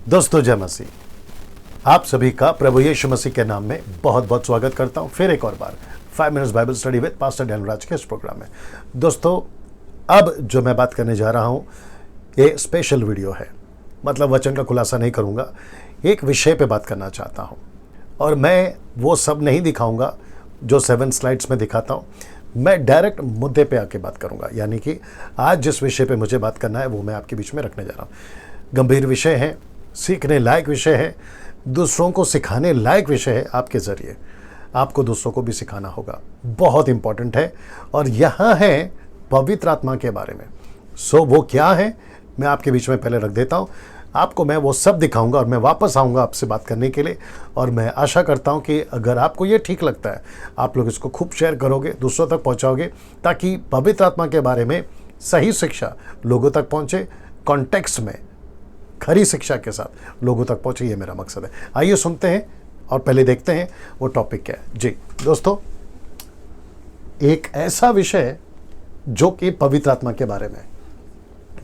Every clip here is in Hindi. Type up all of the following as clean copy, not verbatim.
दोस्तों जय मसीह। आप सभी का प्रभु यीशु मसीह के नाम में बहुत बहुत स्वागत करता हूं फिर एक और बार 5 minutes Bible study with pastor Daniel Raj के इस प्रोग्राम में। दोस्तों अब जो मैं बात करने जा रहा हूं ये स्पेशल वीडियो है, मतलब वचन का खुलासा नहीं करूंगा, एक विषय पे बात करना चाहता हूं और मैं वो सब नहीं दिखाऊंगा जो 7 स्लाइड्स में दिखाता हूं। मैं डायरेक्ट मुद्दे पे आके बात करूंगा, यानी कि आज जिस विषय पे मुझे बात करना है वो मैं आपके बीच में रखने जा रहा हूं। गंभीर विषय है, सीखने लायक विषय है, दूसरों को सिखाने लायक विषय है। आपके ज़रिए आपको दूसरों को भी सिखाना होगा, बहुत इंपॉर्टेंट है। और यहाँ है पवित्र आत्मा के बारे में। वो क्या है मैं आपके बीच में पहले रख देता हूँ। आपको मैं वो सब दिखाऊंगा और मैं वापस आऊँगा आपसे बात करने के लिए। और मैं आशा करता हूँ कि अगर आपको ये ठीक लगता है आप लोग इसको खूब शेयर करोगे, दूसरों तक पहुँचाओगे, ताकि पवित्र आत्मा के बारे में सही शिक्षा लोगों तक पहुँचे, कॉन्टेक्स्ट में खरी शिक्षा के साथ लोगों तक पहुंचे। ये मेरा मकसद है। आइए सुनते हैं और पहले देखते हैं वो टॉपिक क्या है। जी दोस्तों, एक ऐसा विषय जो कि पवित्र आत्मा के बारे में,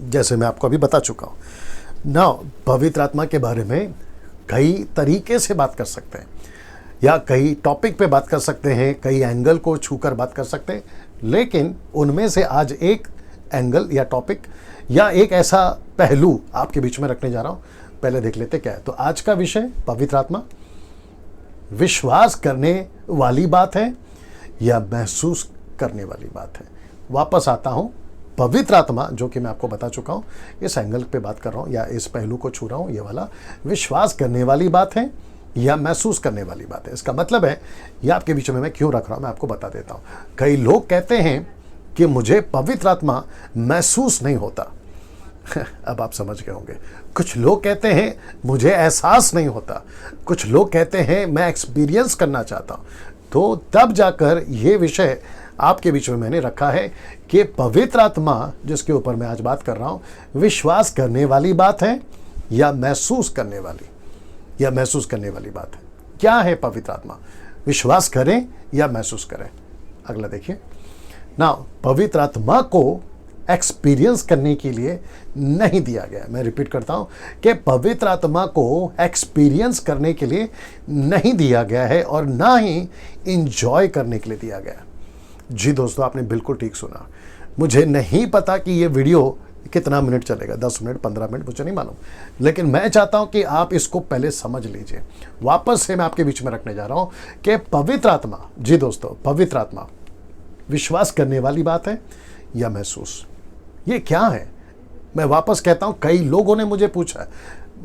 जैसे मैं आपको अभी बता चुका हूं ना, पवित्र आत्मा के बारे में कई तरीके से बात कर सकते हैं या कई टॉपिक पे बात कर सकते हैं, कई एंगल को छूकर बात कर सकते हैं, लेकिन उनमें से आज एक एंगल या टॉपिक या एक ऐसा पहलू आपके बीच में रखने जा रहा हूं। पहले देख लेते क्या है। तो आज का विषय पवित्र आत्मा विश्वास करने वाली बात है या महसूस करने वाली बात है। वापस आता हूं, पवित्र आत्मा जो कि मैं आपको बता चुका हूं, इस एंगल पे बात कर रहा हूं या इस पहलू को छू रहा हूं, ये वाला विश्वास करने वाली बात है या महसूस करने वाली बात है। इसका मतलब है ये आपके बीच में मैं क्यों रख रहा हूं मैं आपको बता देता हूं। कई लोग कहते हैं कि मुझे पवित्र आत्मा महसूस नहीं होता। अब आप समझ गए होंगे। कुछ लोग कहते हैं मुझे एहसास नहीं होता, कुछ लोग कहते हैं मैं एक्सपीरियंस करना चाहता हूं। तो तब जाकर ये विषय आपके बीच में मैंने रखा है कि पवित्र आत्मा जिसके ऊपर मैं आज बात कर रहा हूं, विश्वास करने वाली बात है या महसूस करने वाली बात है। क्या है पवित्र आत्मा? विश्वास करें या महसूस करें? अगला देखिए ना, पवित्र आत्मा को एक्सपीरियंस करने के लिए नहीं दिया गया। मैं रिपीट करता हूं कि पवित्र आत्मा को एक्सपीरियंस करने के लिए नहीं दिया गया है और ना ही इंजॉय करने के लिए दिया गया। जी दोस्तों, आपने बिल्कुल ठीक सुना। मुझे नहीं पता कि ये वीडियो कितना मिनट चलेगा, 10 मिनट 15 मिनट, मुझे नहीं मालूम, लेकिन मैं चाहता हूं कि आप इसको पहले समझ लीजिए। वापस से मैं आपके बीच में रखने जा रहा हूं कि पवित्र आत्मा, जी दोस्तों, पवित्र आत्मा विश्वास करने वाली बात है या महसूस? ये क्या है? मैं वापस कहता हूं, कई लोगों ने मुझे पूछा,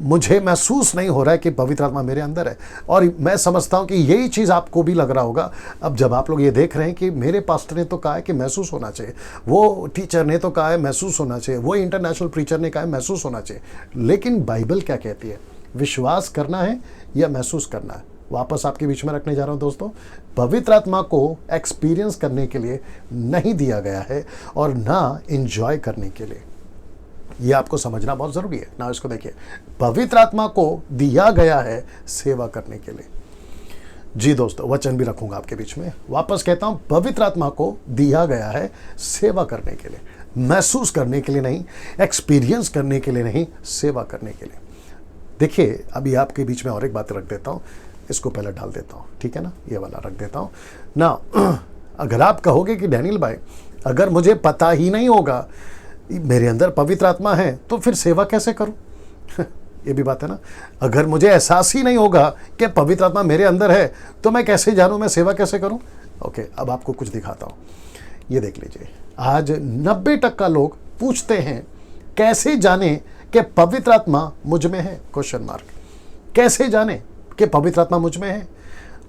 मुझे महसूस नहीं हो रहा है कि पवित्र आत्मा मेरे अंदर है। और मैं समझता हूं कि यही चीज़ आपको भी लग रहा होगा। अब जब आप लोग ये देख रहे हैं कि मेरे पास्टर ने तो कहा है कि महसूस होना चाहिए, वो टीचर ने तो कहा है महसूस होना चाहिए, वो इंटरनेशनल प्रीचर ने कहा है महसूस होना चाहिए, लेकिन बाइबल क्या कहती है? विश्वास करना है या महसूस करना है? वापस आपके बीच में रखने जा रहा हूं दोस्तों। पवित्र आत्मा को एक्सपीरियंस करने के लिए नहीं दिया गया है और ना एंजॉय करने के लिए। ये आपको समझना बहुत जरूरी है ना। इसको देखिए, पवित्र आत्मा को दिया गया है सेवा करने के लिए। जी दोस्तों, वचन भी रखूंगा आपके बीच में। वापस कहता हूं, पवित्र आत्मा को दिया गया है सेवा करने के लिए, महसूस करने के लिए नहीं, एक्सपीरियंस करने के लिए नहीं, सेवा करने के लिए। देखिए, अभी आपके बीच में और एक बात रख देता हूं, इसको पहले डाल देता हूं, ठीक है ना, ये वाला रख देता हूं ना। अगर आप कहोगे कि डैनियल भाई, अगर मुझे पता ही नहीं होगा मेरे अंदर पवित्र आत्मा है तो फिर सेवा कैसे करूं? ये भी बात है ना। अगर मुझे एहसास ही नहीं होगा कि पवित्र आत्मा मेरे अंदर है तो मैं कैसे जानूं मैं सेवा कैसे करूं? ओके, अब आपको कुछ दिखाता हूं, ये देख लीजिए। आज 90% लोग पूछते हैं कैसे जाने कि पवित्र आत्मा मुझ में है? Question mark. कैसे जाने कि पवित्र आत्मा मुझ में है?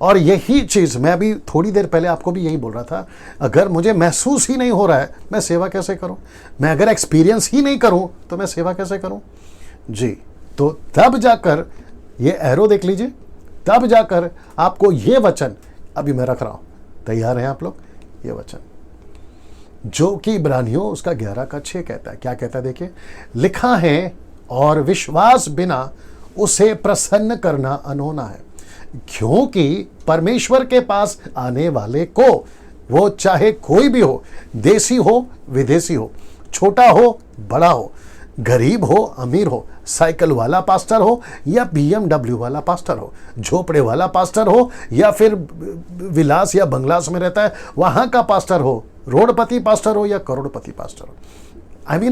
और यही चीज़ मैं अभी थोड़ी देर पहले आपको भी यही बोल रहा था। अगर मुझे महसूस ही नहीं हो रहा है मैं सेवा कैसे करूं? मैं अगर एक्सपीरियंस ही नहीं करूं तो मैं सेवा कैसे करूं? जी, तो तब जाकर ये एरो देख लीजिए, तब जाकर आपको ये वचन अभी मैं रख रहा हूं, तैयार हैं आप लोग? ये वचन जो कि इब्रानियों उसका 11:6 कहता है। क्या कहता है? देखिए, लिखा है और विश्वास बिना उसे प्रसन्न करना अनहोना है, क्योंकि परमेश्वर के पास आने वाले को, वो चाहे कोई भी हो, देसी हो विदेशी हो, छोटा हो बड़ा हो, गरीब हो अमीर हो, साइकिल वाला पास्टर हो या BMW वाला पास्टर हो, झोपड़े वाला पास्टर हो या फिर विलास या बंगलास में रहता है वहां का पास्टर हो, रोडपति पास्टर हो या करोड़पति पास्टर हो,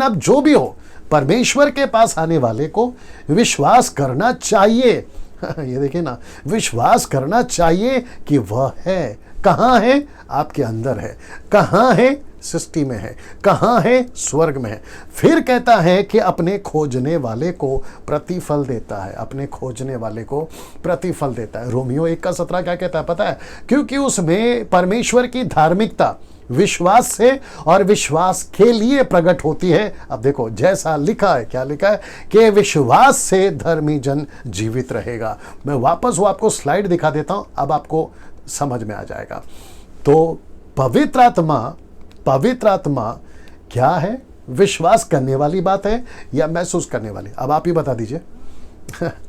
आप जो भी हो, परमेश्वर के पास आने वाले को विश्वास करना चाहिए। ये देखिए ना, विश्वास करना चाहिए कि वह है। कहाँ है? आपके अंदर है। कहाँ है? सृष्टि में है। कहाँ है? स्वर्ग में है। फिर कहता है कि अपने खोजने वाले को प्रतिफल देता है। अपने खोजने वाले को प्रतिफल देता है। रोमियो 1:17 क्या कहता है पता है? क्योंकि उसमें परमेश्वर की धार्मिकता विश्वास से और विश्वास के लिए प्रकट होती है। अब देखो जैसा लिखा है, क्या लिखा है कि विश्वास से धर्मी जन जीवित रहेगा। मैं वापस वो आपको स्लाइड दिखा देता हूं, अब आपको समझ में आ जाएगा। तो पवित्र आत्मा क्या है? विश्वास करने वाली बात है या महसूस करने वाली? अब आप ही बता दीजिए।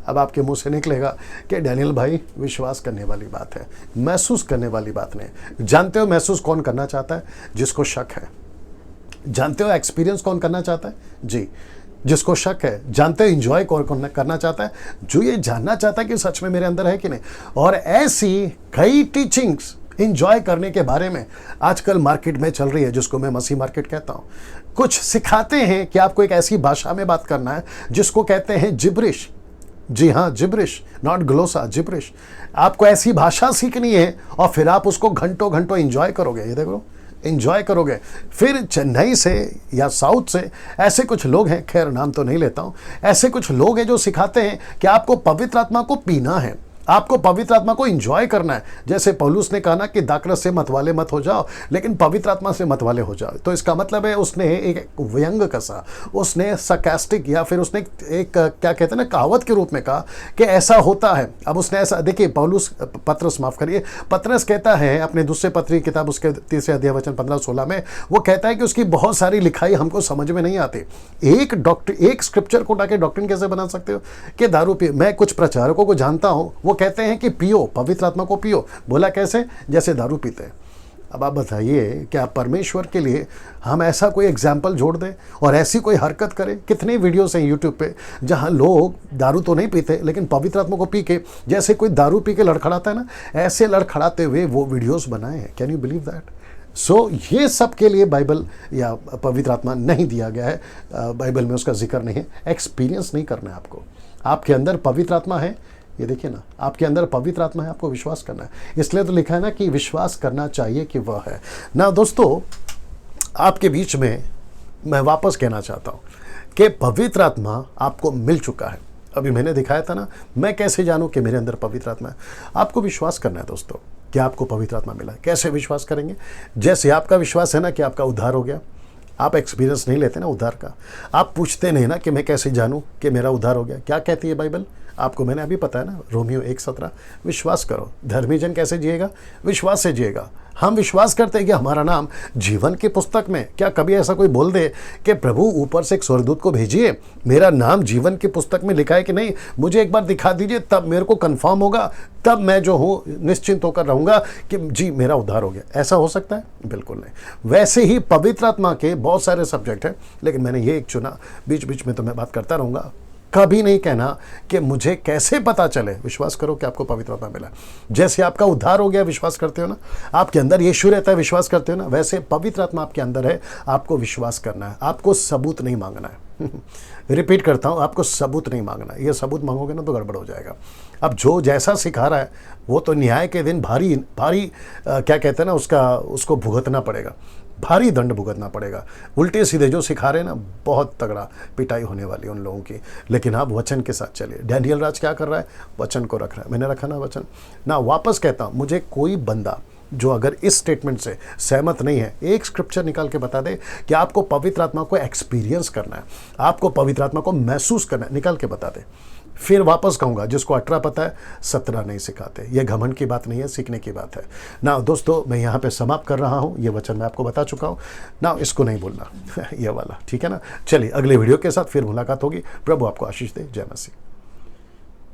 अब आपके मुंह से निकलेगा कि डैनियल भाई विश्वास करने वाली बात है, महसूस करने वाली बात नहीं। जानते हो महसूस कौन करना चाहता है? जिसको शक है। जानते हो एक्सपीरियंस कौन करना चाहता है? जी, जिसको शक है। जानते हो इंजॉय कौन करना चाहता है? जो ये जानना चाहता है कि सच में मेरे अंदर है कि नहीं। और ऐसी कई टीचिंग्स इंजॉय करने के बारे में आजकल मार्केट में चल रही है, जिसको मैं मसीह मार्केट कहता हूँ। कुछ सिखाते हैं कि आपको एक ऐसी भाषा में बात करना है जिसको कहते हैं जिब्रिश। जी हाँ, जिब्रिश, नॉट ग्लोसा, जिब्रिश। आपको ऐसी भाषा सीखनी है और फिर आप उसको घंटों घंटों एंजॉय करोगे। ये देखो, एंजॉय करोगे। फिर चेन्नई से या साउथ से ऐसे कुछ लोग हैं, खैर नाम तो नहीं लेता हूं, ऐसे कुछ लोग हैं जो सिखाते हैं कि आपको पवित्र आत्मा को पीना है, आपको पवित्र आत्मा को एंजॉय करना है। जैसे पौलुस ने कहा ना कि दाखरस से मतवाले मत हो जाओ, लेकिन पवित्र आत्मा से मतवाले हो जाओ। तो इसका मतलब है उसने एक व्यंग कसा, उसने सरकास्टिक या फिर उसने एक क्या कहते हैं ना, कहावत के रूप में कहा कि ऐसा होता है। अब उसने ऐसा, देखिए पतरस कहता है अपने दूसरे पत्री किताब उसके 3 अध्याय वचन 15-16 में, वो कहता है कि उसकी बहुत सारी लिखाई हमको समझ में नहीं आती। एक स्क्रिप्चर को उठा के डॉक्ट्रिन कैसे बना सकते हो कि दारू पी। मैं कुछ प्रचारकों को जानता हूं, वो कहते हैं कि पियो, पवित्र आत्मा को पियो। बोला कैसे? जैसे दारू पीते हैं। अब आप बताइए कि आप परमेश्वर के लिए हम ऐसा कोई एग्जाम्पल जोड़ दें और ऐसी कोई हरकत करें? कितने वीडियोस हैं यूट्यूब पे जहां लोग दारू तो नहीं पीते लेकिन पवित्र आत्मा को पी के, जैसे कोई दारू पी के लड़खड़ाता है ना, ऐसे लड़खड़ाते हुए वो वीडियोस बनाए हैं। Can you believe that? So ये सब के लिए बाइबल या पवित्र आत्मा नहीं दिया गया है। बाइबल में उसका जिक्र नहीं है। एक्सपीरियंस नहीं करना है आपको। आपके अंदर पवित्र आत्मा है, ये देखिए ना, आपके अंदर पवित्र आत्मा है, आपको विश्वास करना है। इसलिए तो लिखा है ना कि विश्वास करना चाहिए कि वह है ना। दोस्तों, आपके बीच में मैं वापस कहना चाहता हूँ कि पवित्र आत्मा आपको मिल चुका है। अभी मैंने दिखाया था ना, मैं कैसे जानूं कि मेरे अंदर पवित्र आत्मा है। आपको विश्वास करना है दोस्तों कि आपको पवित्र आत्मा मिला है। कैसे विश्वास करेंगे? जैसे आपका विश्वास है ना कि आपका उद्धार हो गया। आप एक्सपीरियंस नहीं लेते ना उद्धार का, आप पूछते नहीं ना कि मैं कैसे जानूं कि मेरा उद्धार हो गया। क्या कहती है बाइबल आपको? मैंने अभी पता है ना, रोमियो 1:17, विश्वास करो। धर्मी जन कैसे जिएगा? विश्वास से जिएगा। हम विश्वास करते हैं कि हमारा नाम जीवन की पुस्तक में। क्या कभी ऐसा कोई बोल दे कि प्रभु ऊपर से एक स्वर्गदूत को भेजिए, मेरा नाम जीवन की पुस्तक में लिखा है कि नहीं, मुझे एक बार दिखा दीजिए, तब मेरे को कंफर्म होगा, तब मैं जो हूँ निश्चिंत होकर रहूँगा कि जी मेरा उद्धार हो गया। ऐसा हो सकता है? बिल्कुल नहीं। वैसे ही पवित्र आत्मा के बहुत सारे सब्जेक्ट हैं, लेकिन मैंने ये एक चुना। बीच बीच में तो मैं बात करता रहूँगा। कभी नहीं कहना कि मुझे कैसे पता चले। विश्वास करो कि आपको पवित्र आत्मा मिला। जैसे आपका उद्धार हो गया, विश्वास करते हो ना, आपके अंदर यीशु रहता है, विश्वास करते हो ना, वैसे पवित्र आत्मा आपके अंदर है, आपको विश्वास करना है। आपको सबूत नहीं मांगना है। रिपीट करता हूं, आपको सबूत नहीं मांगना है। ये सबूत मांगोगे ना तो गड़बड़ हो जाएगा। अब जो जैसा सिखा रहा है वो तो न्याय के दिन भारी क्या कहते हैं ना, उसको भुगतना पड़ेगा, भारी दंड भुगतना पड़ेगा। उल्टे सीधे जो सिखा रहे हैं ना, बहुत तगड़ा पिटाई होने वाली है उन लोगों की। लेकिन आप वचन के साथ चलिए। डैनियल राज क्या कर रहा है? वचन को रख रहा है। मैंने रखा ना वचन ना। वापस कहता हूँ, मुझे कोई बंदा जो अगर इस स्टेटमेंट से सहमत नहीं है, एक स्क्रिप्चर निकाल के बता दे कि आपको पवित्र आत्मा को एक्सपीरियंस करना है, आपको पवित्र आत्मा को महसूस करना है, निकाल के बता दे। फिर वापस कहूँगा, जिसको 18 पता है 17 नहीं सिखाते। ये घमंड की बात नहीं है, सीखने की बात है ना। दोस्तों, मैं यहाँ पे समाप्त कर रहा हूँ। ये वचन मैं आपको बता चुका हूँ ना, इसको नहीं बोलना ये वाला, ठीक है ना। चलिए अगले वीडियो के साथ फिर मुलाकात होगी। प्रभु आपको आशीष दे। जय मसीह।